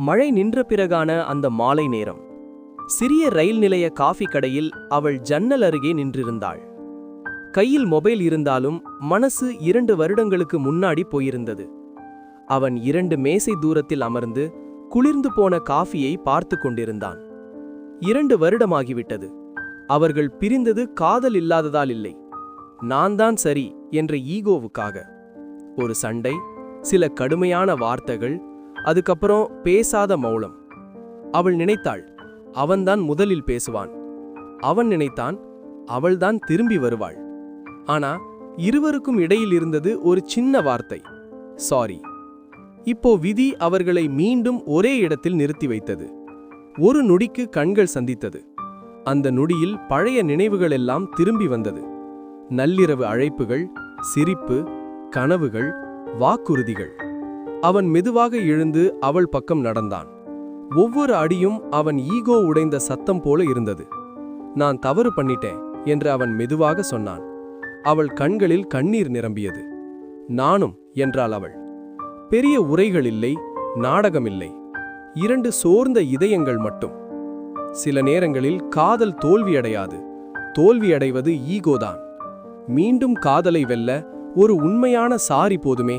மழை நின்ற பிறகான அந்த மாலை நேரம். சிறிய ரயில் நிலைய காஃபி கடையில் அவள் ஜன்னல் அருகே நின்றிருந்தாள். கையில் மொபைல் இருந்தாலும் மனசு 2 வருடங்களுக்கு முன்னாடி போயிருந்தது. அவன் 2 மேசை தூரத்தில் அமர்ந்து குளிர்ந்து போன காஃபியை பார்த்து கொண்டிருந்தான். 2 வருடமாகிவிட்டது. அவர்கள் பிரிந்தது காதல் இல்லாததால் இல்லை, நான் தான் சரி என்ற ஈகோவுக்காக. ஒரு சண்டை, சில கடுமையான வார்த்தைகள், அதுக்கப்புறம் பேசாத மௌனம். அவள் நினைத்தாள், அவன்தான் முதலில் பேசுவான். அவன் நினைத்தான், அவள்தான் திரும்பி வருவாள். ஆனா இருவருக்கும் இடையில் இருந்தது ஒரு சின்ன வார்த்தை, சாரி. இப்போ விதி அவர்களை மீண்டும் ஒரே இடத்தில் நிறுத்தி வைத்தது. ஒரு நொடிக்கு கண்கள் சந்தித்தது. அந்த நொடியில் பழைய நினைவுகள் எல்லாம் திரும்பி வந்தது. நள்ளிரவு அழைப்புகள், சிரிப்பு, கனவுகள், வாக்குறுதிகள். அவன் மெதுவாக எழுந்து அவள் பக்கம் நடந்தான். ஒவ்வொரு அடியும் அவன் ஈகோ உடைந்த சத்தம் போல இருந்தது. நான் தவறு பண்ணிட்டேன் என்று அவன் மெதுவாக சொன்னான். அவள் கண்களில் கண்ணீர் நிரம்பியது. நானும் என்றாள் அவள். பெரிய உரைகள் இல்லை, நாடகமில்லை, 2 சோர்ந்த இதயங்கள் மட்டும். சில நேரங்களில் காதல் தோல்வியடையாது, தோல்வியடைவது ஈகோதான். மீண்டும் காதலை வெல்ல ஒரு உண்மையான சாரி போதுமே.